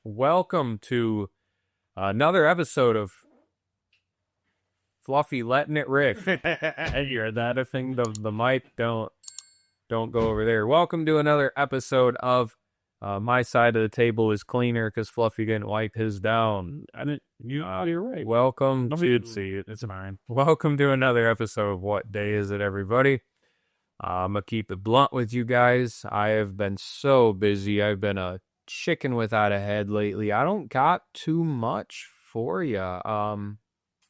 Welcome to another episode of Fluffy Letting It Riff. You heard that? I think the mic don't go over there. Welcome to another episode of My Side of the Table is Cleaner because Fluffy didn't wipe his down. You're right. Welcome Nobody to would see it. It's mine. welcome to another episode of What Day Is It, everybody? I'm gonna keep it blunt with you guys. I have been so busy. I've been a chicken without a head lately. I don't got too much for you. I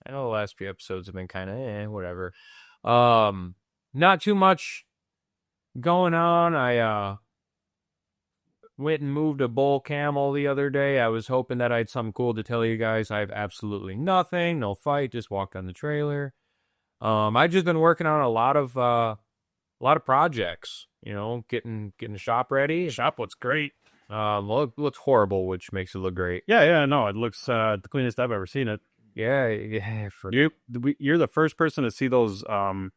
know the last few episodes have been kind of whatever. Not too much going on. I went and moved a bull camel the other day. I was hoping that I had something cool to tell you guys. I have absolutely nothing. No fight. Just walked on the trailer. I've just been working on a lot of projects. You know, getting the shop ready. The shop looks great. Looks horrible, which makes it look great. Yeah, no, it looks the cleanest I've ever seen it. Yeah. You're the first person to see those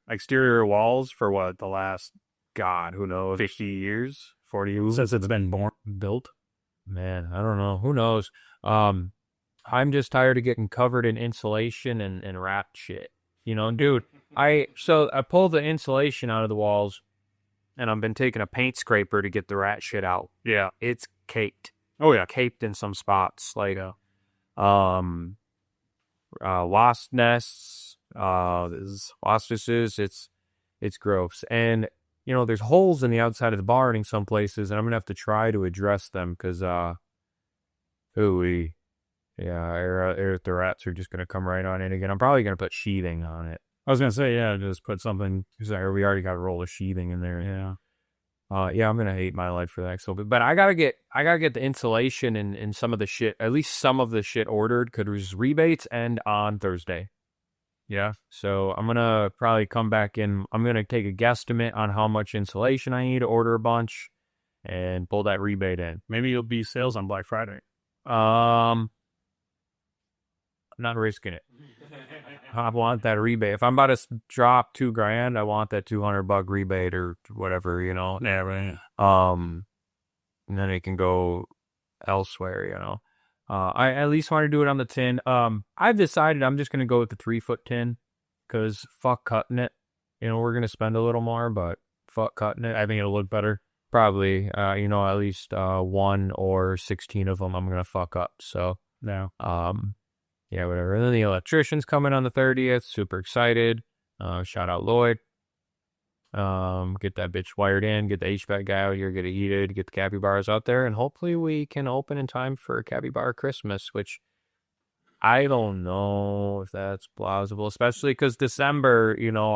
exterior walls for what, the last, God, who knows, 50 years, 40 years since it's been built. Man, I don't know. Who knows? I'm just tired of getting covered in insulation and rat shit. You know, dude, I pulled the insulation out of the walls, and I've been taking a paint scraper to get the rat shit out. Yeah. It's caked. Oh, yeah. Caked in some spots. Like, wasp nests, waspices, it's gross. And, you know, there's holes in the outside of the barn in some places, and I'm going to have to try to address them because, the rats are just going to come right on in again. I'm probably going to put sheathing on it. I was going to say, yeah, just put something. We already got a roll of sheathing in there. Yeah. I'm going to hate my life for that. So, but I got to get the insulation and some of the shit, at least some of the shit ordered because rebates end on Thursday. Yeah. So I'm going to probably come back in. I'm going to take a guesstimate on how much insulation I need to order a bunch and pull that rebate in. Maybe you'll be sales on Black Friday. I'm not risking it. I want that rebate. If I'm about to drop $2,000, I want that $200 rebate or whatever, you know. Yeah, right. And then it can go elsewhere, you know. I at least want to do it on the tin. I've decided I'm just gonna go with the 3-foot tin, cause fuck cutting it. You know, we're gonna spend a little more, but fuck cutting it. I think it'll look better. Probably. You know, at least 1 or 16 of them I'm gonna fuck up. So No. Yeah, whatever. And then the electrician's coming on the 30th. Super excited. Shout out Lloyd. Get that bitch wired in. Get the HVAC guy out here. Get it heated. Get the capybaras out there. And hopefully we can open in time for Capybara Christmas, which I don't know if that's plausible, especially because December, you know,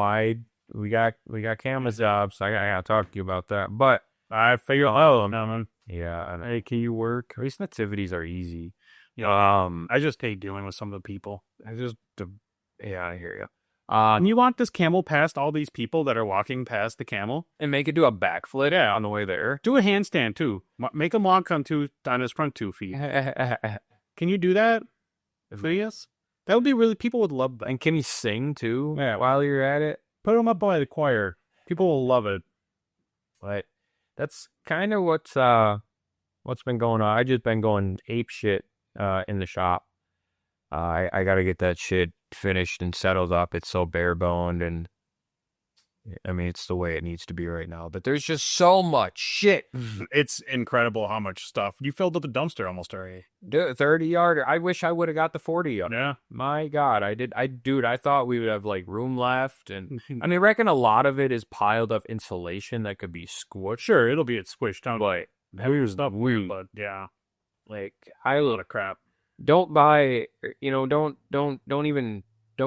we got camera jobs. I gotta talk to you about that. But I figure out man. Yeah, and hey, can you work? At least nativities are easy. I just hate dealing with some of the people. I hear you. And you want this camel past all these people that are walking past the camel? And make it do a backflip on the way there. Do a handstand, too. Make him walk on his front 2 feet. Can you do that? Please? That would be really... People would love that. And can you sing, too, while you're at it? Put him up by the choir. People will love it. But that's kind of what's been going on. I just been going ape shit in the shop. I got to get that shit finished and settled up. It's so bare boned, and I mean, it's the way it needs to be right now. But there's just so much shit. It's incredible how much stuff. You filled up the dumpster almost already. 30-yarder. I wish I would have got the 40-yarder. Yeah. My God, I did. I thought we would have like room left, and I reckon a lot of it is piled up insulation that could be squished. Sure, it'll be squished down. But heavier stuff, but yeah, like a lot of crap. Don't buy, you know, don't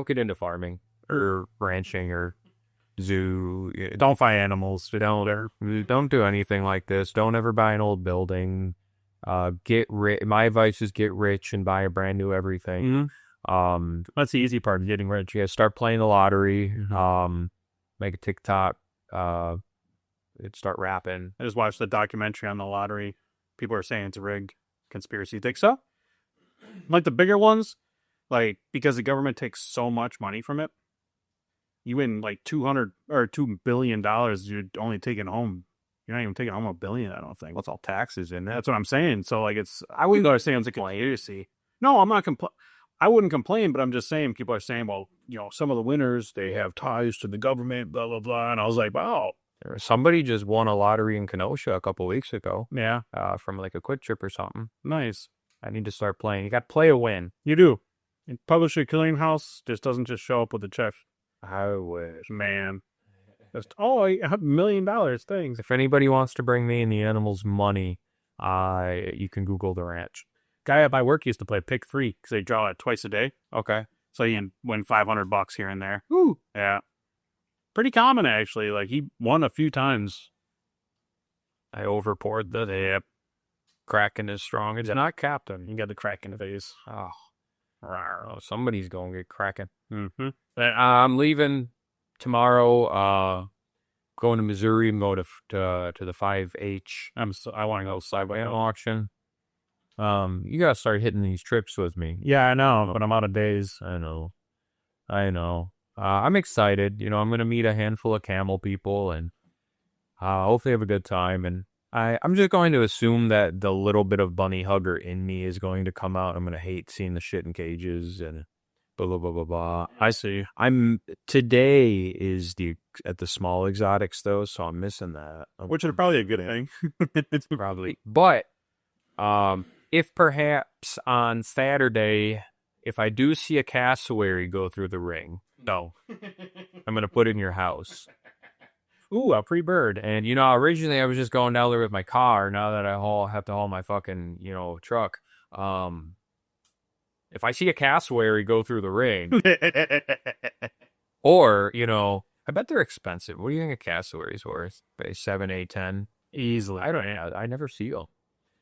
get into farming or ranching or zoo. Don't buy animals. Don't do anything like this. Don't ever buy an old building. Get rich. My advice is get rich and buy a brand new everything. Mm-hmm. That's the easy part of getting rich. Yeah, start playing the lottery. Mm-hmm. Make a TikTok. Start rapping. I just watched the documentary on the lottery. People are saying it's a rigged conspiracy. Think so? Like the bigger ones, like because the government takes so much money from it, you win like $200 or $2 billion. You're only taking home You're not even taking home $1 billion, I don't think. What's all taxes in that? That's what I'm saying. So, like, I wouldn't go to say I'm like, idiocy. No, I'm not I wouldn't complain, but I'm just saying people are saying, well, some of the winners, they have ties to the government, blah, blah, blah. And I was like, wow. Somebody just won a lottery in Kenosha a couple weeks ago. Yeah. From like a quick trip or something. Nice. I need to start playing. You got to play a win. You do. Publisher Clearinghouse just doesn't just show up with a check. I wish. Man. I have $1 million. Thanks. If anybody wants to bring me and the animals money, you can Google the ranch. Guy at my work used to play Pick 3 because they draw it twice a day. Okay. So you can win $500 here and there. Ooh. Yeah. Pretty common, actually. Like, he won a few times. I overpoured the Kraken is strong. It's not Captain. You got the crack in the face. Oh, somebody's going to get Kraken. Mm-hmm. I'm leaving tomorrow. Going to Missouri and go to the 5-H. I want to go side by auction. You gotta start hitting these trips with me. Yeah, I know, but I'm out of days. I know. I'm excited. I'm gonna meet a handful of camel people and hopefully have a good time. And I'm just going to assume that the little bit of bunny hugger in me is going to come out. I'm gonna hate seeing the shit in cages and blah blah blah blah blah. I see. Today is at the small exotics though, so I'm missing that. Which is probably a good thing. It's probably, but if perhaps on Saturday, if I do see a cassowary go through the ring, no, I'm gonna put it in your house. Ooh, a free bird. And originally I was just going down there with my car. Now that I have to haul my fucking truck. If I see a cassowary go through the ring, or I bet they're expensive. What do you think a cassowary's worth? Pay 7, 8, 10 easily. I never see them.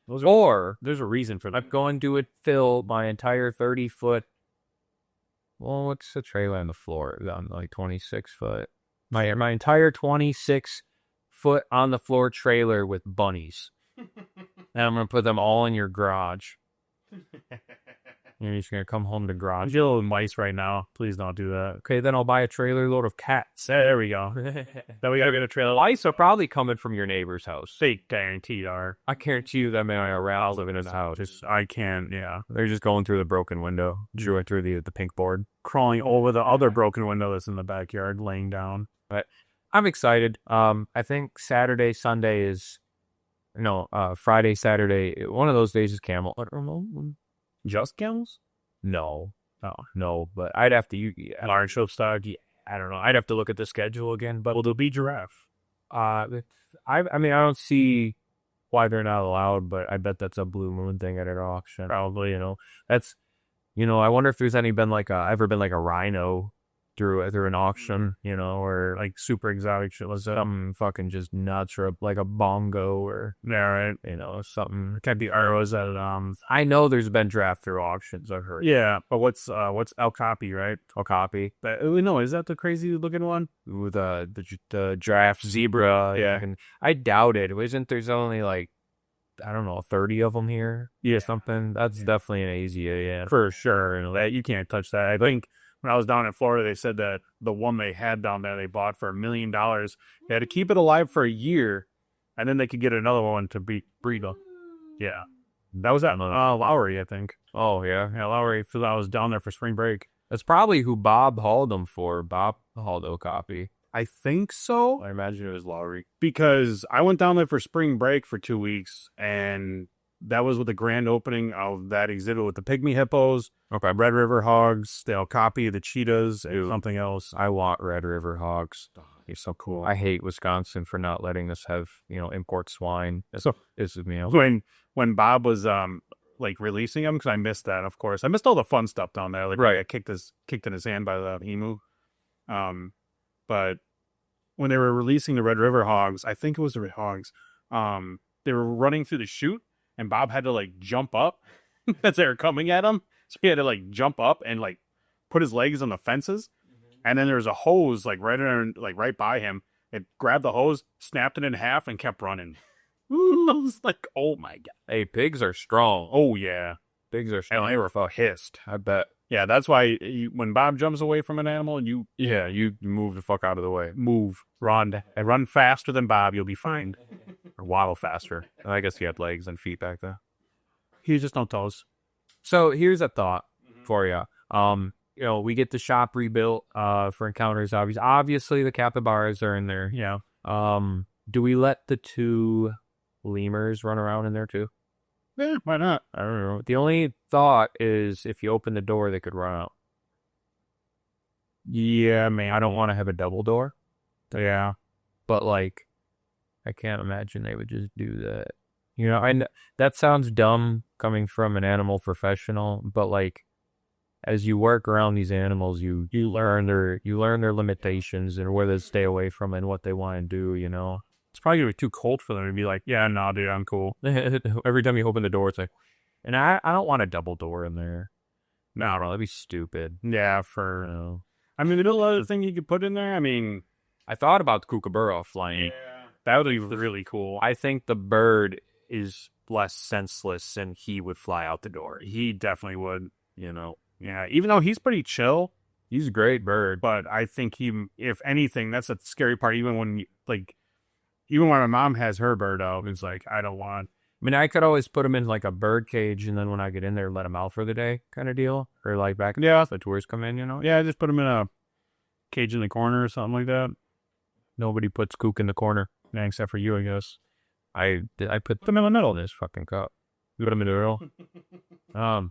There's a reason for that. I'm going to fill my entire 30-foot. Well, what's the trailer on the floor? On like 26 foot. My entire 26-foot on the floor trailer with bunnies, and I'm gonna put them all in your garage. You're just gonna come home to garage. You're little mice right now. Please don't do that. Okay, then I'll buy a trailer load of cats. There we go. Then we gotta get a trailer. Mice are probably coming from your neighbor's house. They guaranteed are. I guarantee you that IRL live in his house. I can't. Yeah, they're just going through the broken window, through the pink board, crawling over the other broken window that's in the backyard, laying down. But I'm excited. I think Friday, Saturday. One of those days is camel. I don't know. Just camels? No. Oh, no. But I'd have to. Large stock. Yeah, I don't know. I'd have to look at the schedule again. But there'll be giraffe. I don't see why they're not allowed, but I bet that's a blue moon thing at an auction. Probably, That's, I wonder if there's ever been like a rhino through an auction, or like super exotic shit, like something fucking just nuts, or like a bongo, or something. Can't be arrows at I know there's been draft through auctions, I've heard. Yeah, but what's El Capi, right? El Capi. No, is that the crazy looking one? With the draft zebra. Yeah, and I doubt it. There's only like, I don't know, 30 of them here. Yeah, something. That's definitely an Asia, yeah, for sure. That you can't touch that. I think. When I was down in Florida, they said that the one they had down there, they bought for $1 million. They had to keep it alive for a year, and then they could get another one to breed them. Yeah. That was at Lowry, I think. Oh, yeah. Yeah, Lowry, because I was down there for spring break. That's probably who Bob hauled them for. Bob hauled El Capi. I think so. I imagine it was Lowry. Because I went down there for spring break for 2 weeks, and that was with the grand opening of that exhibit with the pygmy hippos, Red River hogs, the El Capi, the cheetahs, and something else. I want Red River hogs. Oh, he's so cool. I hate Wisconsin for not letting us have, import swine. When Bob was releasing them, because I missed that, of course. I missed all the fun stuff down there. Right. I kicked in his hand by the emu. But when they were releasing the Red River hogs, I think it was the Red Hogs, they were running through the chute, and Bob had to jump up as they were coming at him. So he had to jump up and put his legs on the fences. And then there was a hose right by him. It grabbed the hose, snapped it in half, and kept running. I was like, oh my God. Hey, pigs are strong. Oh yeah. Pigs are strong. And they were hissed. I bet. Yeah, that's why when Bob jumps away from an animal, You move the fuck out of the way. move, run, and run faster than Bob. You'll be fine. Or waddle faster. I guess he had legs and feet back then. He just no toes. So here's a thought for you. We get the shop rebuilt for encounters. Obviously, the capybaras are in there. Yeah. Do we let the 2 lemurs run around in there too? Yeah, why not? I don't know. The only thought is if you open the door, they could run out. Yeah, man. I don't want to have a double door, Yeah. but like, I can't imagine they would just do that. That sounds dumb coming from an animal professional, but like, as you work around these animals, you learn their limitations and where to stay away from and what they want to do. It's probably gonna be too cold for them to be like, yeah, nah, dude, I'm cool. Every time you open the door, it's like, and I don't want a double door in there. No, I don't know, that'd be stupid. Yeah, I mean, the little other thing you could put in there, I mean, I thought about the kookaburra flying. yeah, that would be really cool. I think the bird is less senseless and he would fly out the door. He definitely would, Yeah, even though he's pretty chill, He's a great bird. but I think if anything, that's a scary part. Even when my mom has her bird out, it's like, I don't want. I mean, I could always put him in like a bird cage and then when I get in there, let him out for the day kind of deal. Or like back Yeah. the tourists come in, Yeah, just put him in a cage in the corner or something like that. Nobody puts Kook in the corner. Yeah, except for you, I guess. I put them in the middle of this fucking cup. You put them in the middle.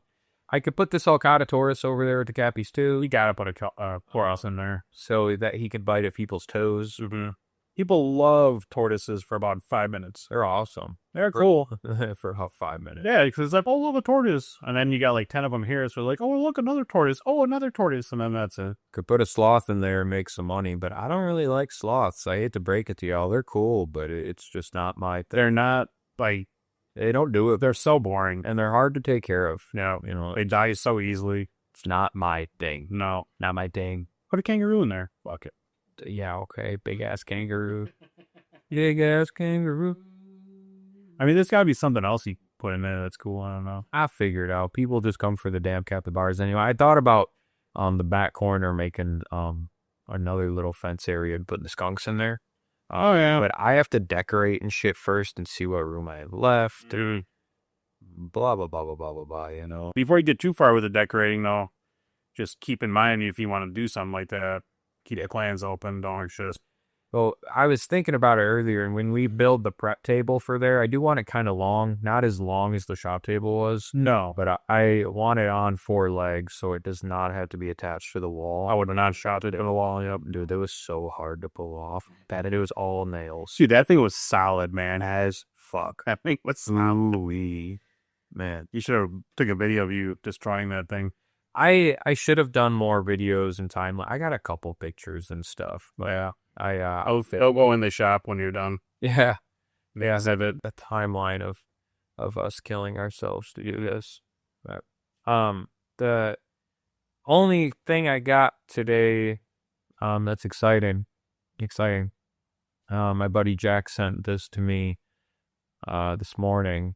I could put this Alcata Taurus over there at the Cappies too. You gotta put a chorus in there. So that he could bite at people's toes. Mm-hmm. People love tortoises for about 5 minutes. They're awesome. They're cool. For about 5 minutes. Yeah, because it's like, oh, look, a tortoise. And then you got like 10 of them here. So like, oh, look, another tortoise. Oh, another tortoise. And then that's it. Could put a sloth in there and make some money, but I don't really like sloths. I hate to break it to y'all. They're cool, but it's just not my thing. They're not like, They don't do it. they're so boring. And they're hard to take care of. No, they die so easily. It's not my thing. No. Not my thing. Put a kangaroo in there. Fuck it. Yeah, okay. Big ass kangaroo. Big ass kangaroo. I mean, there's got to be something else you put in there that's cool. I don't know. I figured out. People just come for the damn capybaras anyway. I thought about the back corner making another little fence area and putting the skunks in there. Oh, yeah. But I have to decorate and shit first and see what room I have left. Dude. Blah, blah, blah, blah, blah, blah, blah, Before you get too far with the decorating, though, just keep in mind if you want to do something like that, keep the plans open. Don't just. Well, I was thinking about it earlier, and when we build the prep table for there, I do want it kind of long. Not as long as the shop table was. No. But I want it on 4 legs, so it does not have to be attached to the wall. I would have not shot it in the wall. Yep. Dude, that was so hard to pull off. That it was all nails. Dude, that thing was solid, man. As fuck. That thing was solid. Man. You should have took a video of you destroying that thing. I should have done more videos and time. I got a couple pictures and stuff. But yeah. I'll go in the shop when you're done. Yeah. Yeah, have it. A timeline of us killing ourselves to do this. But, the only thing I got today, that's exciting. My buddy Jack sent this to me, this morning.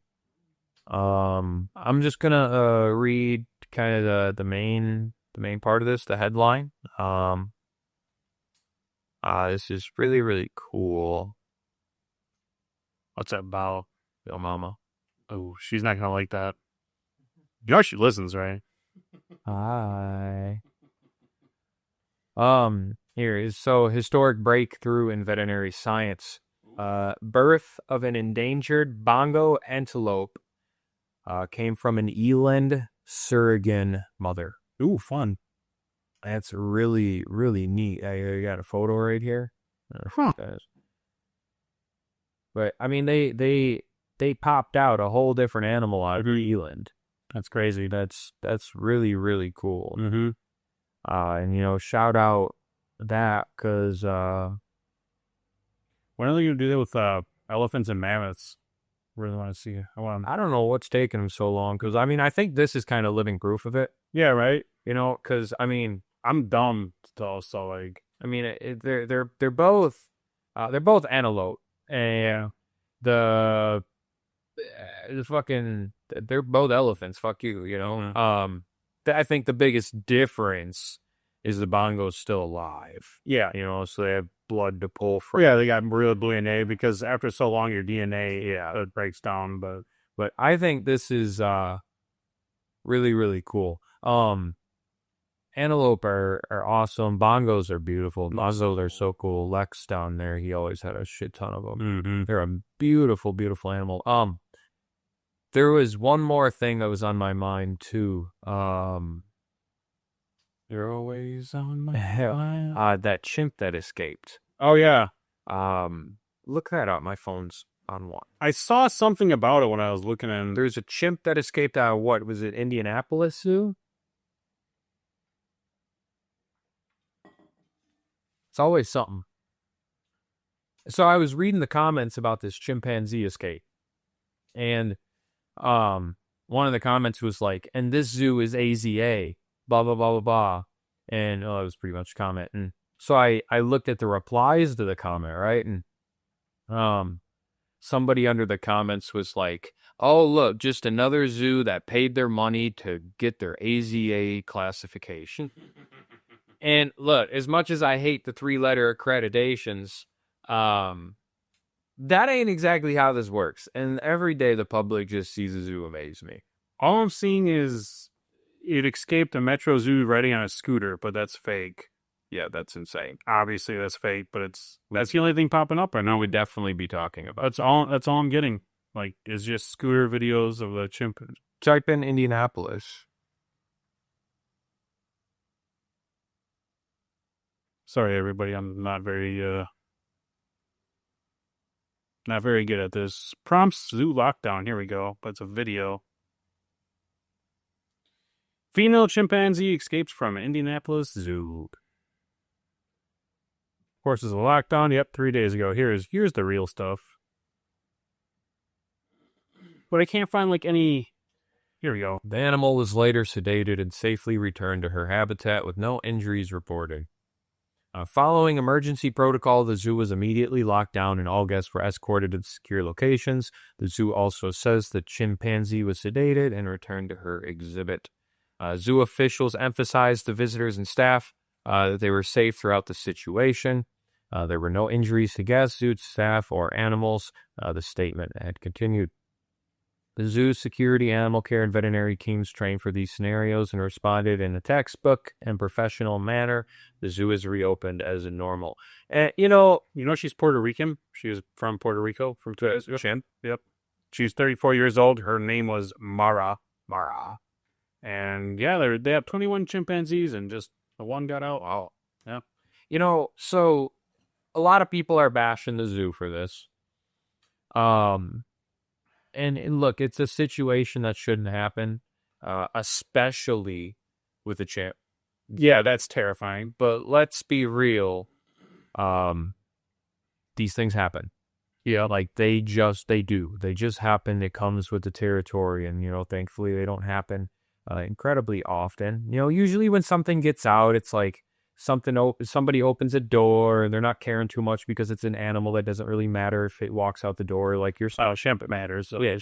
I'm just gonna read kind of the main part of this, the headline. This is really, really cool. What's that about? Yo, mama. Oh, she's not gonna like that. You know she listens, right? Hi. Here is historic breakthrough in veterinary science. Birth of an endangered bongo antelope came from an eland surrogate mother. Ooh, fun. That's really, really neat. I got a photo right here. Huh. But I mean, they popped out a whole different animal out of eland. That's crazy. That's really, really cool. Mm-hmm. And shout out that because when are they gonna do that with elephants and mammoths? Really want to see. I don't know what's taking them so long. Because I mean, I think this is kind of living proof of it. Yeah, right. Because I mean, I'm dumb still, so like, I mean, they're both antelope, and the fucking they're both elephants. Fuck you, I think the biggest difference is the bongo's still alive. Yeah. So they have blood to pull from. Yeah, they got real DNA because after so long, your DNA, it breaks down. But I think this is really, really cool. Antelope are awesome. Bongos are beautiful. Muzzle, they're so cool. Lex down there, he always had a shit ton of them. Mm-hmm. They're a beautiful, beautiful animal. There was one more thing that was on my mind too. They're always on my mind. That chimp that escaped. Oh yeah. Look that up. My phone's on one. I saw something about it when I was looking at. There's a chimp that escaped out of what was it? Indianapolis Zoo. It's always something. So I was reading the comments about this chimpanzee escape, and one of the comments was like, "And this zoo is AZA, blah blah blah blah blah," and that was pretty much a comment. And so I looked at the replies to the comment, right, and somebody under the comments was like, "Oh look, just another zoo that paid their money to get their AZA classification." And look, as much as I hate the 3-letter accreditations, that ain't exactly how this works. And every day the public just sees a zoo amaze me. All I'm seeing is it escaped a Metro Zoo riding on a scooter, but that's fake. Yeah, that's insane. Obviously, that's fake, but that's the only thing popping up right now. We'd definitely be talking about. That's all I'm getting. Like, is just scooter videos of the chimp. Type in Indianapolis. Sorry, everybody. I'm not very good at this. Prompts zoo lockdown. Here we go. But it's a video. Female chimpanzee escapes from Indianapolis Zoo. Of course, it's a lockdown. Yep, 3 days ago. Here's the real stuff. But I can't find like any. Here we go. The animal was later sedated and safely returned to her habitat with no injuries reported. Following emergency protocol, the zoo was immediately locked down and all guests were escorted to secure locations. The zoo also says the chimpanzee was sedated and returned to her exhibit. Zoo officials emphasized to visitors and staff that they were safe throughout the situation. There were no injuries to guests, zoo staff, or animals. The statement had continued. The zoo's security, animal care, and veterinary teams trained for these scenarios and responded in a textbook and professional manner. The zoo is reopened as normal. And you know she's Puerto Rican. She was from Puerto Rico, from chimp. Yep. She's 34 years old. Her name was Mara. And yeah, they have 21 chimpanzees, and just the one got out. Wow. Yeah. So a lot of people are bashing the zoo for this. And look, it's a situation that shouldn't happen, especially with a chimp. Yeah, that's terrifying. But let's be real. These things happen. Yeah. Like they do. They just happen. It comes with the territory. And, thankfully they don't happen incredibly often. Usually when something gets out, it's like somebody opens a door and they're not caring too much because it's an animal that doesn't really matter if it walks out the door. Like your chimp, it matters. So. Yeah,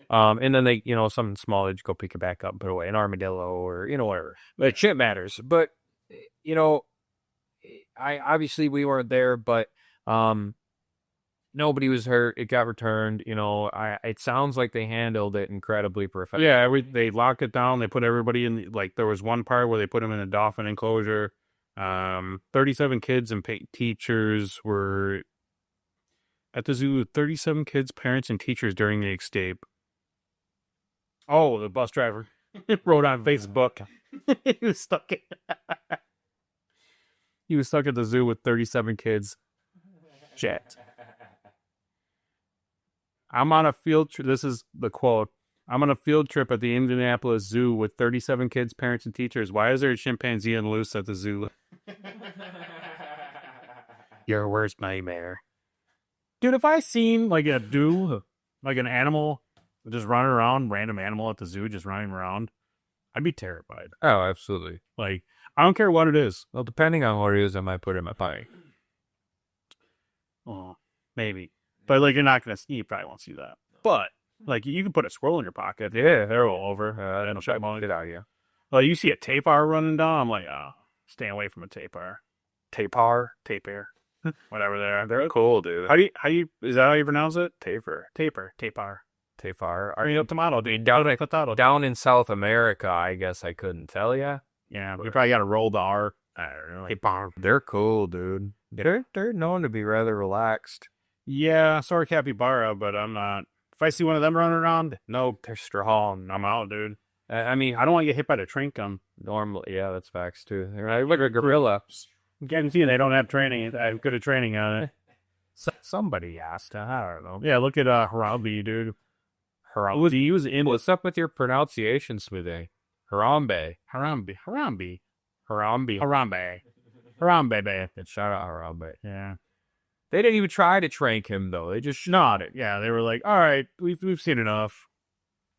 and then they, something small, they just go pick it back up and put it away, an armadillo or, whatever. But chimp matters. But, we weren't there, but nobody was hurt. It got returned. It sounds like they handled it incredibly professional. Yeah, they locked it down. They put everybody in. Like there was one part where they put them in a dolphin enclosure. 37 kids and teachers were at the zoo. 37 kids, parents, and teachers during the escape. Oh, the bus driver wrote on Facebook. He was stuck. He was stuck at the zoo with 37 kids. Shit. I'm on a field trip. This is the quote. I'm on a field trip at the Indianapolis Zoo with 37 kids, parents, and teachers. Why is there a chimpanzee on loose at the zoo? Your worst nightmare. Dude, if I seen like a like an animal just running around, random animal at the zoo just running around, I'd be terrified. Oh, absolutely. Like, I don't care what it is. Well, depending on what it is, I might put it in my pie. Oh, maybe. But like, you're not gonna see. You probably won't see that. But Like you can put a squirrel in your pocket. Yeah. They're all over. That'll check it out, yeah. Well, you see a tapir running down. I'm like, oh, stay away from a tapir. Tapir. Whatever they are. They're Cool, dude. Is that how you pronounce it? Tapir. Tapir. Tafar. Are you tomato, dude? Down in South America, I guess I couldn't tell ya. Yeah, we probably got to roll the R. I don't know. Tapir. They're cool, dude. They're known to be rather relaxed. Yeah, sorry, capybara, but I'm not. If I see one of them running around, no, they're strong. I'm out, dude. I mean, I don't want to get hit by the train gun. normally, yeah, that's facts too. They're like a gorilla. Guarantee they don't have training. I have good training on it. Somebody asked. I don't know. Yeah, look at Harambe, dude. Harambe. He was in What's up with your pronunciation, Smithy? Harambe. Harambe. Harambe. Harambe. Shout out Harambe. Yeah. They didn't even try to trank him though. They just Nodded. Yeah, they were like, all right, we've seen enough.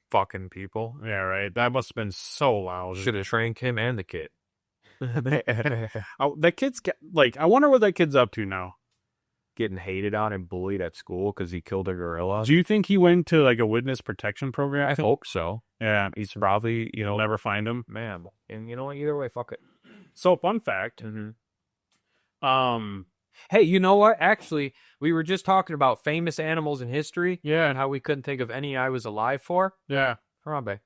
fucking people. Yeah, right. That must have been so loud. Should have tranked him and the kid. Oh, that kid's like, I wonder what that kid's up to now. Getting hated on and bullied at school because he killed a gorilla. Do you think he went to like a witness protection program? I hope so. Yeah, He's probably, you'll never find him. man. And you know what? Either way, fuck it. So, fun fact. Hey, you know what? Actually, we were just talking about famous animals in history. Yeah. And how we couldn't think of any I was alive for. Yeah. Harambe.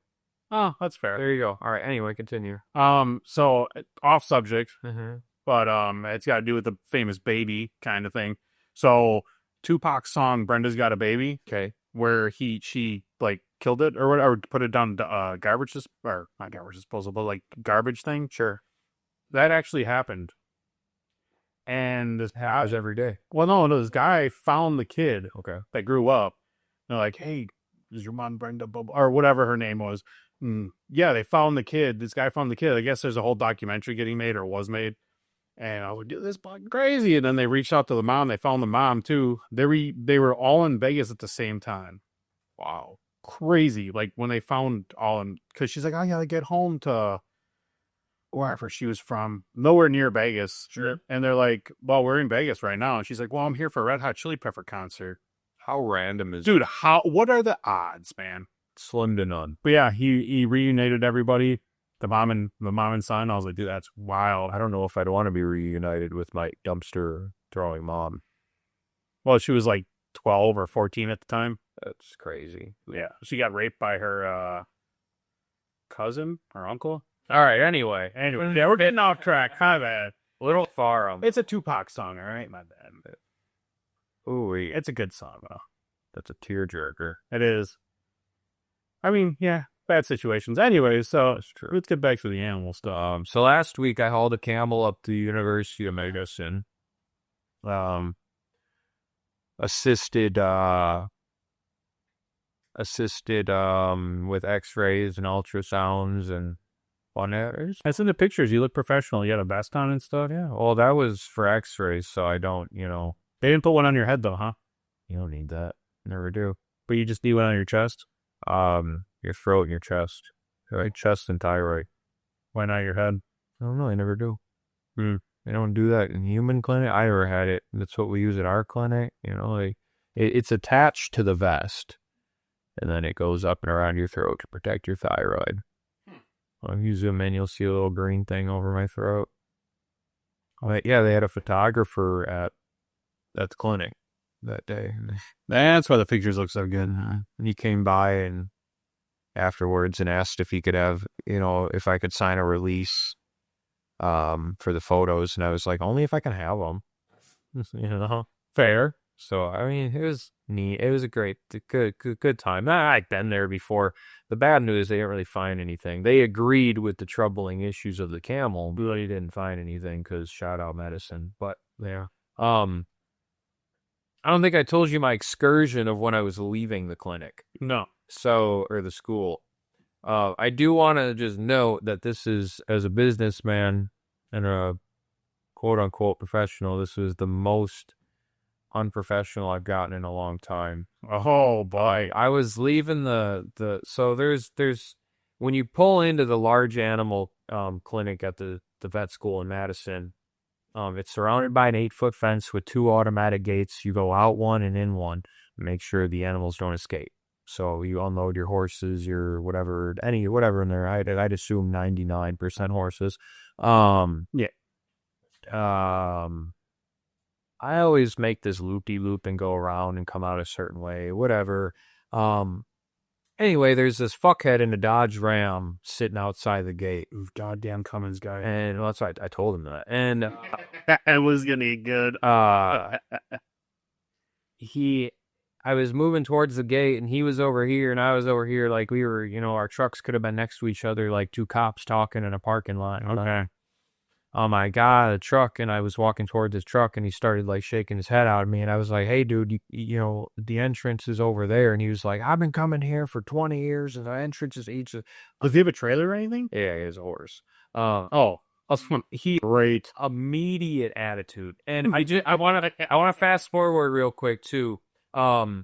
Oh, that's fair. There you go. All right. Anyway, continue. So off subject, Mm-hmm. but it's got to do with the famous baby kind of thing. So Tupac's song "Brenda's Got a Baby," Okay. where she like killed it or whatever, or put it down garbage or not garbage disposal, but like garbage thing. Sure. That actually happened. And this Happens every day. well, no, this guy found the kid Okay. that grew up. They're like, "Hey, is your mom Brenda or whatever her name was?" Yeah, they found the kid. This guy found the kid. I guess there's a whole documentary getting made or was made. And I would do this fucking crazy. And then they reached out to the mom. They found the mom too. They were all in Vegas at the same time. Wow, crazy! Like when they found all in, because she's like, I gotta get home to wherever she was from, nowhere near Vegas. Sure. And they're like, well, we're in Vegas right now. And she's like, well, I'm here for a Red Hot Chili Pepper concert. How random is Dude, what are the odds, man? Slim to none. But yeah, he reunited everybody, the mom and son. I was like, dude, that's wild. I don't know if I'd want to be reunited with my dumpster throwing mom. Well, she was like 12 or 14 at the time. That's crazy. Yeah, she got raped by her cousin or uncle. All right. Anyway, Yeah, we're getting off track. My bad. a little far. It's a Tupac song, all right? My bad. Ooh, It's a good song, though. that's a tearjerker. It is. I mean, yeah, bad situations. Anyway, so That's true. let's get back to the animal stuff. So last week I hauled a camel up to the University of Medicine. Assisted with x-rays and ultrasounds and whatnot. I seen the pictures. You look professional. You had a vest on and stuff. Yeah, well, that was for x-rays, so I don't, They didn't put one on your head, though, huh? you don't need that. Never do. But you just need one on your chest? Your throat and your chest. Right? Chest and thyroid. Why not your head? I don't know, I never do. Hmm. They don't do that in human clinic. I never had it. That's what we use at our clinic. It's attached to the vest, and then it goes up and around your throat to protect your thyroid. I'll you zoom in, you'll see a little green thing over my throat. But yeah, they had a photographer at the clinic that day. That's why the pictures look so good. And he came by and afterwards and asked if he could have, if I could sign a release for the photos. And I was like, only if I can have them. Fair. So, I mean, it was neat. It was a good time. I'd been there before. The bad news, they didn't really find anything. They agreed with the troubling issues of the camel, but they didn't find anything because shout out medicine. But, yeah. I don't think I told you my excursion of when I was leaving the clinic. No. Or the school. I do want to just note that this is, as a businessman and a quote-unquote professional, this was the most unprofessional I've gotten in a long time. Oh, boy. I was leaving so there's when you pull into the large animal clinic at the vet school in Madison, it's surrounded by an 8-foot fence with 2 automatic gates. You go out one and in one. Make sure the animals don't escape. So you unload your horses, your whatever in there. I'd assume 99% horses. Yeah. Um, I always make this loop-de-loop and go around and come out a certain way, whatever. Um, anyway, there's this fuckhead in a Dodge Ram sitting outside the gate. Ooh, goddamn Cummins guy. And well, that's why I told him that. And That was gonna be good. he I was moving towards the gate and he was over here and I was over here like we were, our trucks could have been next to each other like two cops talking in a parking lot. Okay. I got a truck and I was walking towards his truck and he started like shaking his head out at me and I was like, "Hey dude, the entrance is over there." And he was like, "I've been coming here for 20 years and the entrance is each." Does he have a trailer or anything? Yeah, he has a horse. He Great. immediate attitude. And I want to fast forward real quick too. I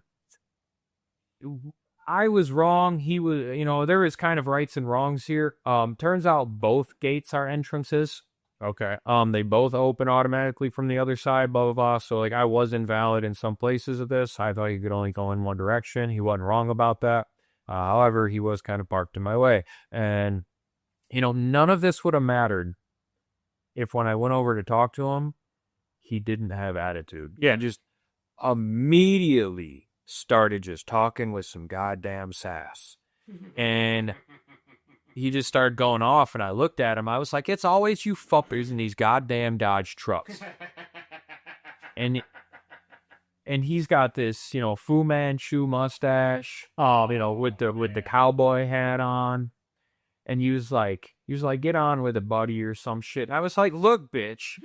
was wrong. He was, there is kind of rights and wrongs here. Turns out both gates are entrances. Okay. They both open automatically from the other side, blah, blah, blah. So, like, I was invalid in some places of this. I thought you could only go in one direction. He wasn't wrong about that. However, he was kind of parked in my way. And, none of this would have mattered if when I went over to talk to him, he didn't have attitude. Yeah, just immediately started just talking with some goddamn sass. And he just started going off, and I looked at him. I was like, "It's always you fuckers in these goddamn Dodge trucks." And he's got this, Fu Manchu mustache, with the cowboy hat on. And he was like, "Get on with it, buddy," or some shit. And I was like, "Look, bitch."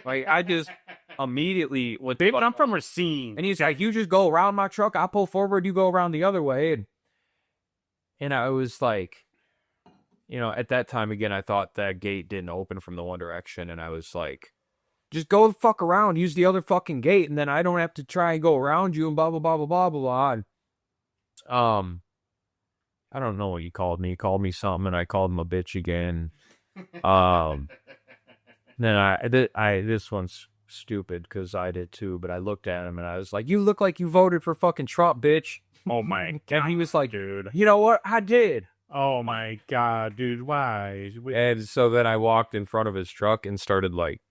Like, I just immediately But I'm from Racine. And he's like, "You just go around my truck, I'll pull forward, you go around the other way." And I was like, at that time, again, I thought that gate didn't open from the one direction. And I was like, just go the fuck around, use the other fucking gate. And then I don't have to try and go around you and blah, blah, blah, blah, blah, blah, blah. And, I don't know what he called me. He called me something and I called him a bitch again. Then this one's stupid because I did too, but I looked at him and I was like, "You look like you voted for fucking Trump, bitch." Oh my God. And he was like, Dude. "You know what? I did." Oh my God, dude. Why? And so then I walked in front of his truck and started like,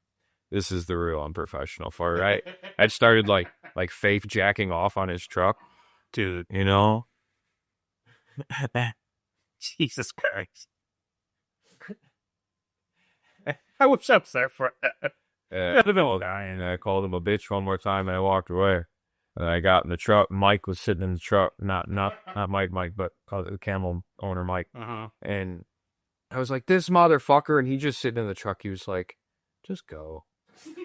this is the real unprofessional part, right? I started like faith jacking off on his truck, Dude. Jesus Christ. I was upset for and I called him a bitch one more time and I walked away. And I got in the truck. Mike was sitting in the truck, not Mike, but the camel owner Mike. And I was like, "This motherfucker," and he just sitting in the truck. He was like, "Just go.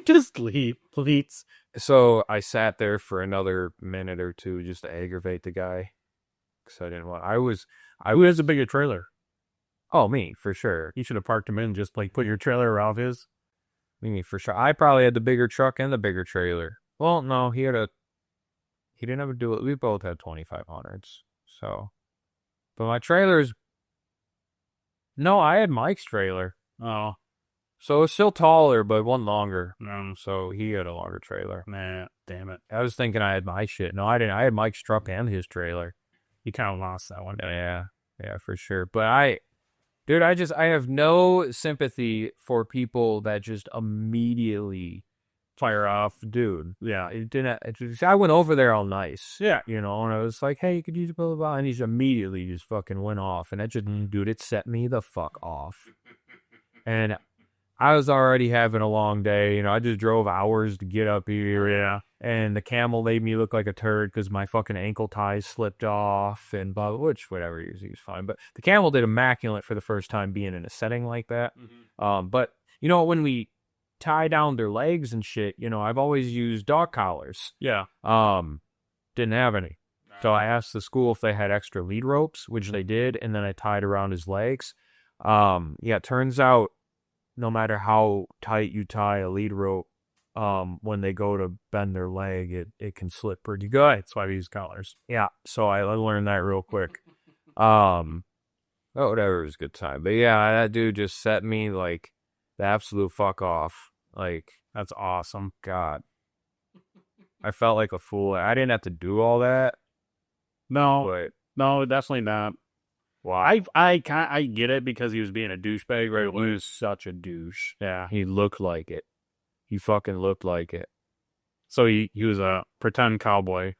Just leave, please." So I sat there for another minute or two just to aggravate the guy. Because I didn't want. Who has a bigger trailer? Oh, me, for sure. You should have parked him in, just like put your trailer around his. Me, for sure. I probably had the bigger truck and the bigger trailer. Well, no, he didn't have a dual. We both had 2500s. So, but my trailer's. No, I had Mike's trailer. Oh. So it's still taller, but one longer. No. So he had a longer trailer. Nah, damn it. I was thinking I had my shit. No, I didn't. I had Mike's truck and his trailer. You kind of lost that one. Yeah, for sure. But I have no sympathy for people that just immediately fire off. Dude, yeah, it didn't. I went over there all nice. Yeah. And I was like, "Hey, you could use a blah, blah, blah." And he's immediately just fucking went off. And that just, dude, it set me the fuck off. And I was already having a long day. I just drove hours to get up here. Yeah. And the camel made me look like a turd because my fucking ankle ties slipped off and blah, which, whatever, he was fine. But the camel did immaculate for the first time being in a setting like that. But, when we tie down their legs and shit, I've always used dog collars. Yeah. Didn't have any. So I asked the school if they had extra lead ropes, which they did, and then I tied around his legs. It turns out no matter how tight you tie a lead rope, when they go to bend their leg, it can slip pretty good. That's why we use collars. Yeah, so I learned that real quick. Whatever, it was a good time. But yeah, that dude just set me like the absolute fuck off. Like, that's awesome. God. I felt like a fool. I didn't have to do all that. No. But No, definitely not. Wow. I get it because he was being a douchebag, right? He was such a douche. Yeah. He looked like it. He fucking looked like it. So he was a pretend cowboy.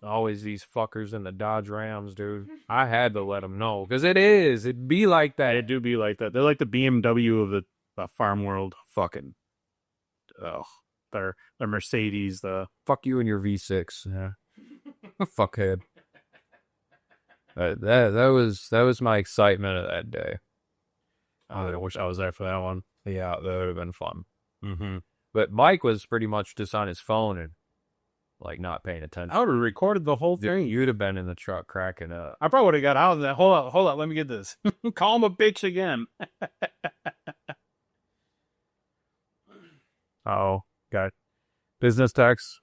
Always these fuckers in the Dodge Rams, dude. I had to let them know because it is. It'd be like They that. do be like that. They're like the BMW of the farm world. Fucking Ugh. Their Mercedes, the fuck you and your V6. yeah. Fuckhead. That was my excitement of that day. I wish I was there for that one. Yeah, that would have been fun. Mm-hmm. But Mike was pretty much just on his phone and like not paying attention. I would have recorded the whole thing. You'd have been in the truck cracking up. I probably would have got out of that. Hold on, let me get this. Call him a bitch again. Oh, got business tax.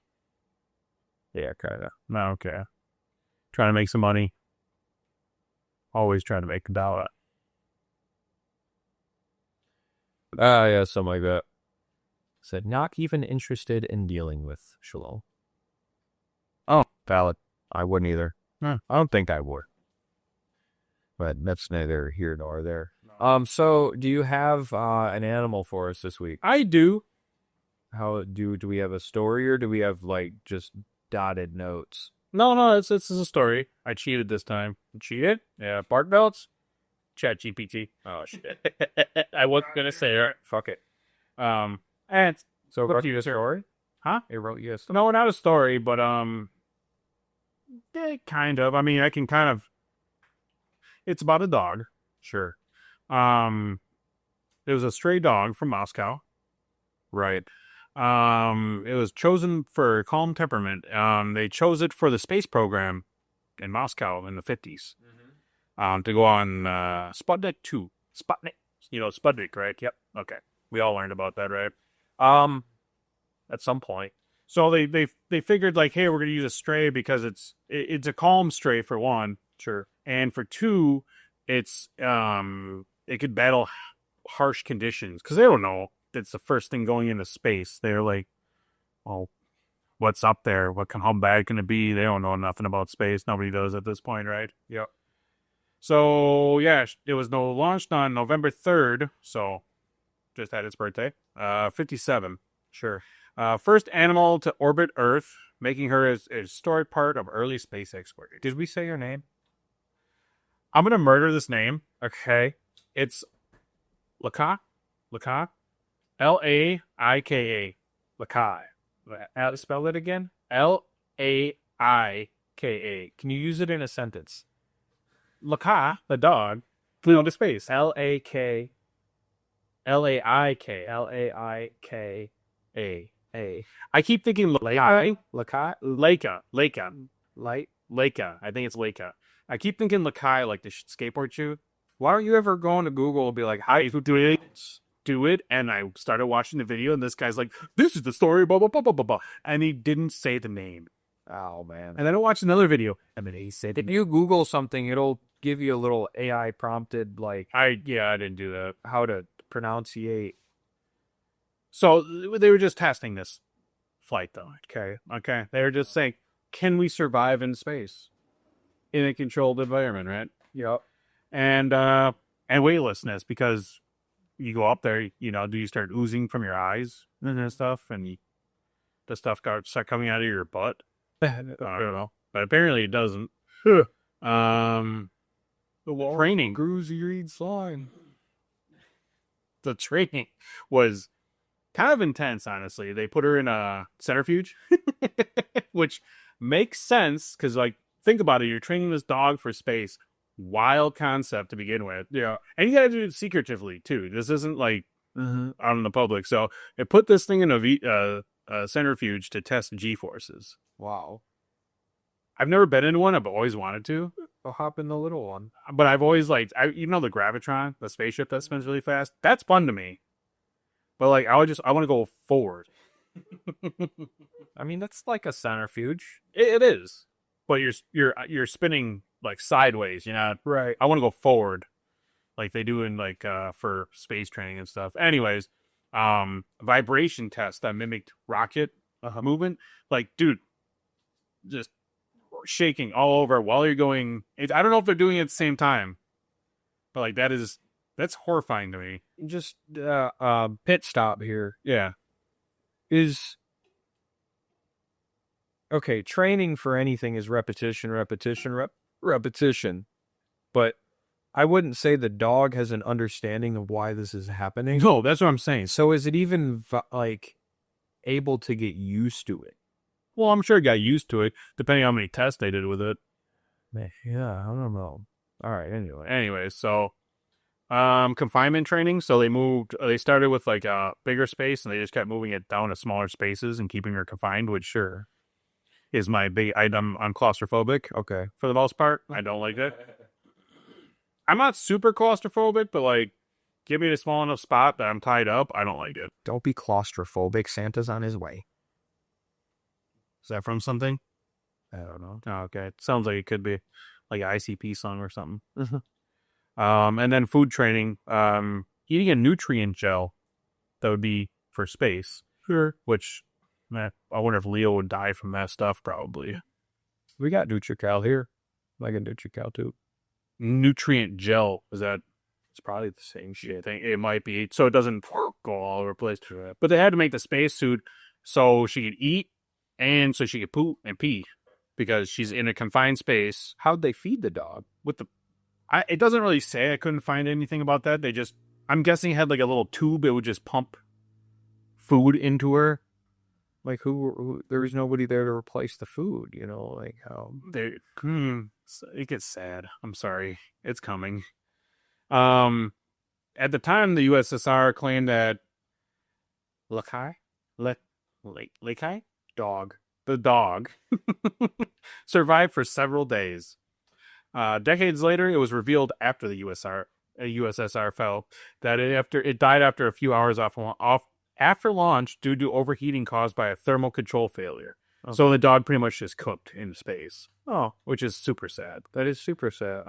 Yeah, kind of. No, okay. Trying to make some money. Always trying to make a dollar. Yeah, something like that. Said not even interested in dealing with Shalom. Oh, Valid. I wouldn't either. Huh. I don't think I would. But that's neither here nor there. No. So do you have an animal for us this week? I do. How do we have a story or do we have like just dotted notes? No, it's a story. I cheated this time. Cheated? Yeah, bark belts? Chat GPT. Oh shit. I wasn't gonna say it. Fuck it. And So What wrote you you a just heard? story? huh? It wrote you a story. No, not a story, but yeah, kind of. I mean, I can kind of. It's about a dog. Sure. It was a stray dog from Moscow. Right. It was chosen for calm temperament. They chose it for the space program in Moscow in the 50s. To go on Sputnik 2. Sputnik. You know Sputnik, right? Yep. Okay. We all learned about that, right? At some point. So they figured like, hey, we're gonna use a stray because it's a calm stray for one, Sure. and for two, it's it could battle harsh conditions because they don't know. It's the first thing going into space. They're like, well, what's up there? How bad can it be? They don't know nothing about space. Nobody does at this point, right? Yep. So yeah, it was launched on November 3rd. So just had its birthday. 57. Sure. First animal to orbit Earth, making her a historic part of early space exploration. Did we say your name? I'm gonna murder this name. Okay. It's Laika. Laika. Lakai. Spell it again. Laika. Can you use it in a sentence? Laika, the dog, flew into space. L-A-K. Laik. L-A-I-K-A. A. I keep thinking Lakai? Laika. Light? Laika. I think it's Laika. I keep thinking Lakai, like the skateboard shoe. Why don't you ever go into Google and be like, how you do it? Do it, and I started watching the video, and this guy's like, "This is the story," blah blah blah blah blah blah, and he didn't say the name. Oh, man. And then I watched another video, I mean, he said, if you Google something, it'll give you a little AI prompted, like, I didn't do that. how to pronunciate. So they were just testing this flight, though. Okay. They were just saying, can we survive in space in a controlled environment, right? Yep. And weightlessness, because you go up there, do you start oozing from your eyes and stuff, and the stuff start coming out of your butt? I don't know, but apparently it doesn't. The training, Cruisy reads line. the training was kind of intense, honestly. They put her in a centrifuge, which makes sense because, like, think about it. You're training this dog for space. Wild concept to begin with. Yeah. And you got to do it secretively, too. This isn't, like, Mm-hmm. out in the public. So they put this thing in a centrifuge to test G-forces. Wow. I've never been in one. I've always wanted to. I'll hop in the little one. But I've always liked, the Gravitron, the spaceship that spins really fast. That's fun to me. But like, I want to go forward. I mean, that's like a centrifuge. It is, but you're spinning like sideways. Right. I want to go forward, like they do in like for space training and stuff. Anyways, vibration test that mimicked rocket movement. Like, dude, just shaking all over while you're going. I don't know if they're doing it at the same time, but like that's horrifying to me. Just pit stop here. Yeah. Is okay, training for anything is repetition, repetition. But I wouldn't say the dog has an understanding of why this is happening. No, that's what I'm saying. So is it even like able to get used to it? Well, I'm sure it got used to it, depending on how many tests they did with it. Yeah, I don't know. All right, Anyway, so confinement training. So they started with like a bigger space and they just kept moving it down to smaller spaces and keeping her confined, which sure is my big item. I'm claustrophobic. Okay. For the most part, I don't like it. I'm not super claustrophobic, but like, give me a small enough spot that I'm tied up. I don't like it. Don't be claustrophobic. Santa's on his way. Is that from something? I don't know. Oh, okay. It sounds like it could be like an ICP song or something. And then food training. Eating a nutrient gel that would be for space. Sure. Which, I wonder if Leo would die from that stuff, probably. We got NutriCal here. Like a NutriCal too. Nutrient gel. Is that? It's probably the same shit. It might be. So it doesn't go all over the place. But they had to make the spacesuit so she could eat and so she could poop and pee. Because she's in a confined space. How'd they feed the dog? It doesn't really say. I couldn't find anything about that. I'm guessing it had like a little tube. It would just pump food into her. Like there was nobody there to replace the food, like how. It gets sad. I'm sorry. It's coming. At the time, the USSR claimed that Lakai? Dog. The dog survived for several days. Decades later, it was revealed after the USSR fell that it died after a few hours after launch due to overheating caused by a thermal control failure. Okay. So the dog pretty much just cooked in space. Oh, which is super sad. That is super sad.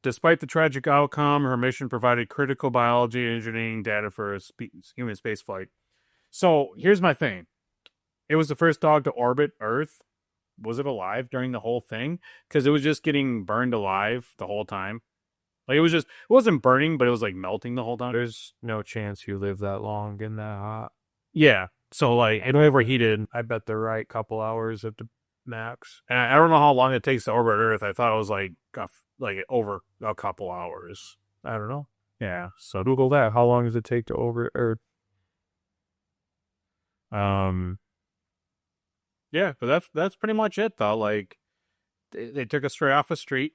Despite the tragic outcome, her mission provided critical biology and engineering data for a human space flight. So here's my thing. It was the first dog to orbit Earth. Was it alive during the whole thing? Because it was just getting burned alive the whole time. Like it wasn't burning, but it was like melting the whole time. There's no chance you live that long in that hot. Yeah. So like it overheated. I bet the right couple hours at the max. And I don't know how long it takes to orbit Earth. I thought it was like over a couple hours. I don't know. Yeah. So Google that. How long does it take to orbit Earth? Yeah, but that's pretty much it though. Like they took us straight off a street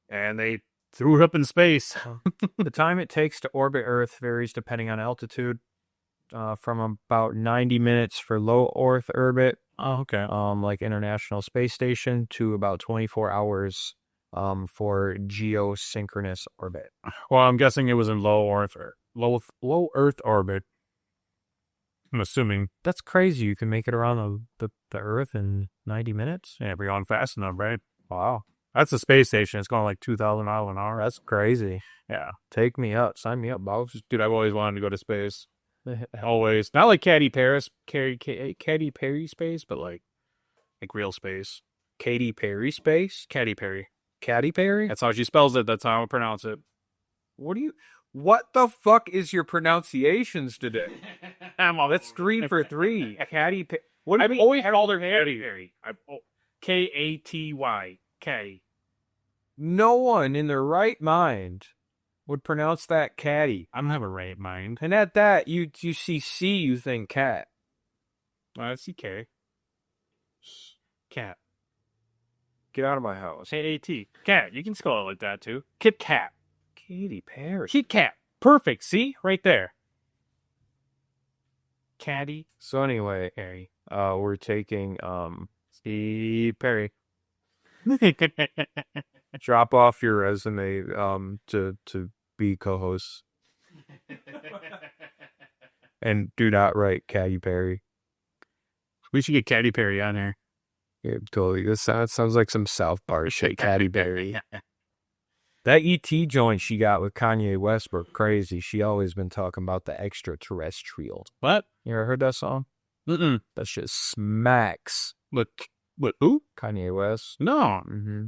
and they threw it up in space. The time it takes to orbit Earth varies depending on altitude. From about 90 minutes for low Earth orbit. Oh, okay. Like International Space Station, to about 24 hours for geosynchronous orbit. Well, I'm guessing it was in low Earth orbit. I'm assuming. That's crazy. You can make it around the Earth in 90 minutes? Yeah, if you're going fast enough, right? Wow. That's the space station. It's going like 2,000 miles an hour. That's crazy. Yeah. Take me up. Sign me up, boss. Dude, I've always wanted to go to space. Always. Not like Katy Perry space, but like real space. Katy Perry space? Katy Perry. Katy Perry? That's how she spells it. That's how I pronounce it. What the fuck is your pronunciations today? That's 3 for 3. Katy Perry. I've always called her Katy Perry. Katy. Katy. No one in their right mind would pronounce that catty. I don't have a right mind. And at that, you see C, you think cat. I see K. Cat. Get out of my house. K-A-T. Cat. You can spell it like that too. Kit Kat. Katy Perry. Kit Kat. Perfect. See? Right there. Caddy. So anyway, Perry. We're taking Steve Perry. Drop off your resume to be co-hosts. And do not write Katy Perry. We should get Katy Perry on here. Yeah, totally. This sounds like some South Park shit. Katy Perry. That E.T. joint she got with Kanye West were crazy. She always been talking about the extraterrestrial. What? You ever heard that song? Mm-mm. That shit smacks. Look, What? Who? Kanye West. No. Mm-hmm.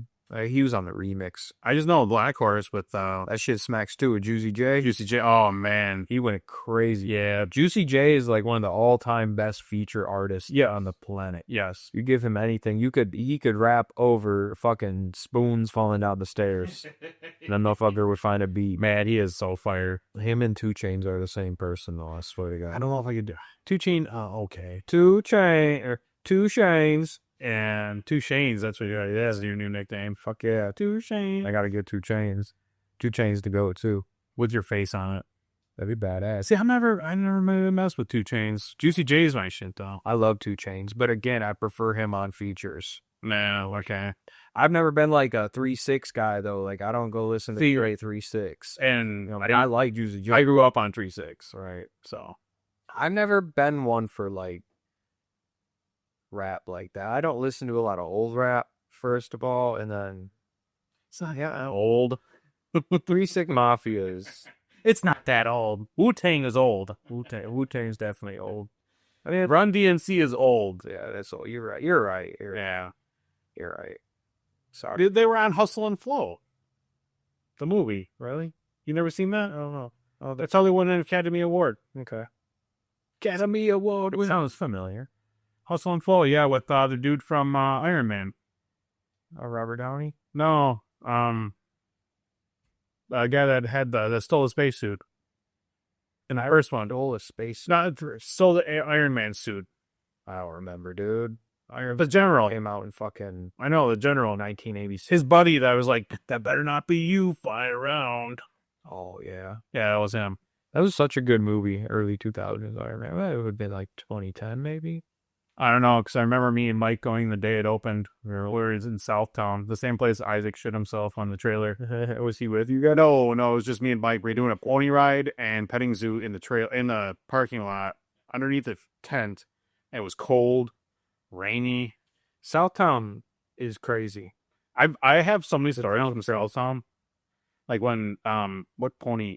He was on the remix. I just know Black Horse with That shit smacks too with Juicy J. Juicy J. Oh man, He went crazy. yeah, Juicy J is like one of the all-time best feature artists on the planet. yes. You give him anything, he could rap over fucking spoons falling down the stairs. And then the fucker would find a beat. Man, he is so fire. Him and 2 Chainz are the same person, though. I swear to God. I don't know if I could do 2 Chain. Okay, 2 Chainz. and 2 Shanes. That's what that's your new nickname. Fuck yeah, 2 Chainz. I gotta get 2 Chainz. 2 Chainz to go too. With your face on it. That'd be badass. See, I never messed with 2 Chains. Juicy J's my shit though. I love 2 Chainz, but again, I prefer him on features. No, okay. I've never been like a 3-6 guy though. Like I don't go listen to straight 3-6. And I like Juicy J. I grew up on 3-6, Right. so I've never been one for like rap like that. I don't listen to a lot of old rap, first of all, and then so yeah, old. 3-6 Mafias. It's not that old. Wu-Tang is old. Wu-Tang's definitely old. I mean, Run DMC is old. yeah, that's old. You're right. You're right. Yeah. You're right. Sorry. They were on Hustle and Flow. The movie. Really? You never seen that? I don't know. Oh, That's how they won an Academy Award. okay. Academy Award. Sounds familiar. Hustle and Flow, yeah, with the dude from Iron Man. Robert Downey? No, a guy that had that stole the spacesuit. In the first one. Stole a space. Not stole the Iron Man suit. I don't remember, dude. The general. Came out in fucking I know, the general. 1986. His buddy that was like, that better not be you flying around. Oh, yeah. Yeah, that was him. That was such a good movie, early 2000s. I remember. It would have been like 2010, maybe. I don't know, because I remember me and Mike going the day it opened. We were in Southtown, the same place Isaac shit himself on the trailer. Was he with you guys? No, it was just me and Mike. We were doing a pony ride and petting zoo in the parking lot underneath the tent. And it was cold, rainy. Southtown is crazy. I have so many stories from Southtown. Like when what pony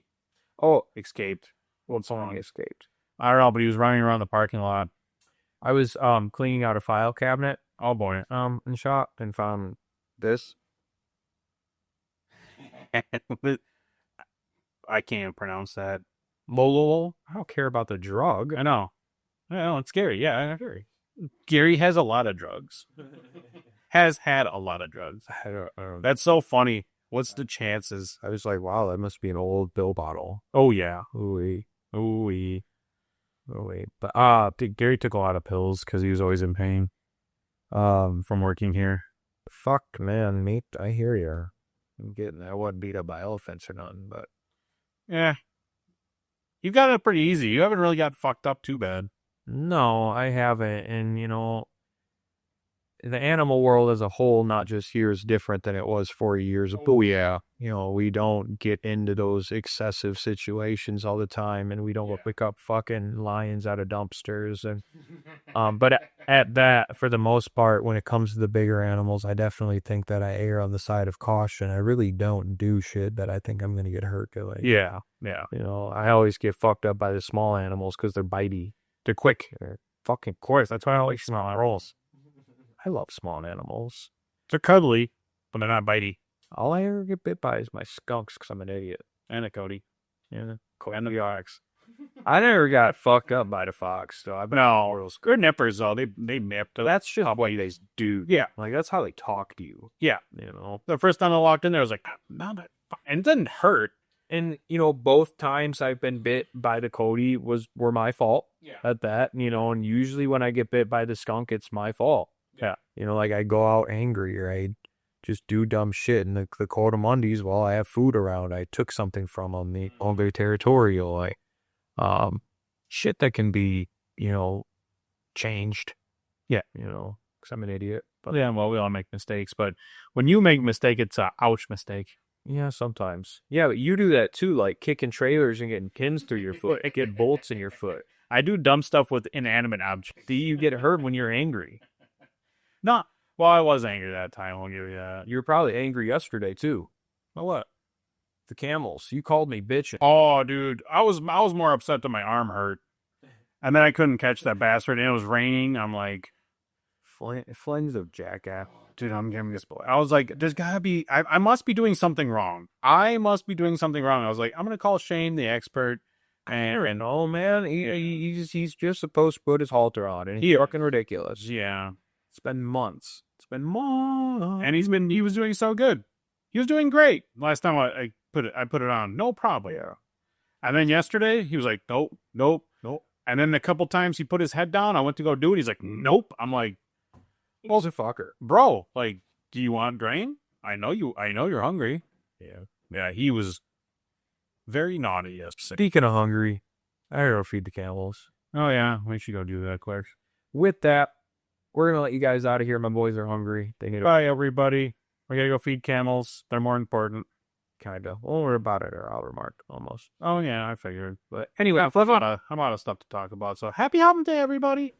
escaped? What song escaped? I don't know, but he was running around the parking lot. I was cleaning out a file cabinet. Oh boy. In shop and found this. I can't pronounce that. Mololo. I don't care about the drug. I know. It's scary. Yeah, scary. Gary has a lot of drugs. Has had a lot of drugs. I don't. That's so funny. What's the chances? I was like, wow, that must be an old pill bottle. Oh yeah. Ooh-wee. Ooh-wee. Oh wait, but Gary took a lot of pills because he was always in pain. From working here. Fuck, man, mate, I hear you. I wasn't beat up by elephants or nothing, but yeah, you've got it pretty easy. You haven't really got fucked up too bad. No, I haven't, and the animal world as a whole, not just here, is different than it was 40 years ago. Oh yeah. We don't get into those excessive situations all the time, and we don't pick up fucking lions out of dumpsters. And but at that, for the most part, when it comes to the bigger animals, I definitely think that I err on the side of caution. I really don't do shit that I think I'm going to get hurt doing. Yeah. I always get fucked up by the small animals because they're bitey. They're quick. They're fucking coarse. That's why I like small animals. I love small animals. They're cuddly, but they're not bitey. All I ever get bit by is my skunks because I'm an idiot. And a Cody. Yeah. And the ox. I never got fucked up by the fox, though. No, good nippers, though. They nipped. That's just what they do. Yeah. Like, that's how they talk to you. Yeah. The first time I walked in there, I was like, no, and it didn't hurt. And, both times I've been bit by the Cody were my fault. Yeah. At that, and usually when I get bit by the skunk, it's my fault. Yeah. Like I go out angry or I just do dumb shit. And the Cotamundis, well, I have food around. I took something from them. They're territorial. Shit that can be, changed. Yeah. Because I'm an idiot. But yeah, well, we all make mistakes. But when you make a mistake, it's a ouch mistake. Yeah, sometimes. Yeah, but you do that too, like kicking trailers and getting pins through your foot. Get bolts in your foot. I do dumb stuff with inanimate objects. Do you get hurt when you're angry? No. Well, I was angry that time. I'll give you that. You were probably angry yesterday too. Well, what? The camels. You called me bitching. Oh, dude, I was more upset that my arm hurt, and then I couldn't catch that bastard. And it was raining. I'm like, Flynn's a jackass. Dude, I'm getting this boy. I was like, there's gotta be, I must be doing something wrong. I must be doing something wrong. I was like, I'm gonna call Shane, the expert. And oh man, he's just supposed to put his halter on, and he's fucking ridiculous. Yeah. It's been months. And he was doing so good. He was doing great. Last time I put it on, no problem. Yeah. And then yesterday, he was like, nope, nope, nope. And then a couple times he put his head down. I went to go do it. He's like, nope. I'm like, He's a fucker. bro, like, do you want grain? I know you're hungry. Yeah. Yeah, he was very naughty yesterday. Speaking of hungry, I gotta go feed the camels. Oh, yeah, we should go do that, Claire. With that, we're gonna let you guys out of here. My boys are hungry. They need Bye, everybody. We gotta go feed camels. They're more important. kinda. Well, we're about at our hour mark almost. Oh, yeah, I figured. But anyway, I'm out of stuff to talk about. So happy Hump Day, everybody.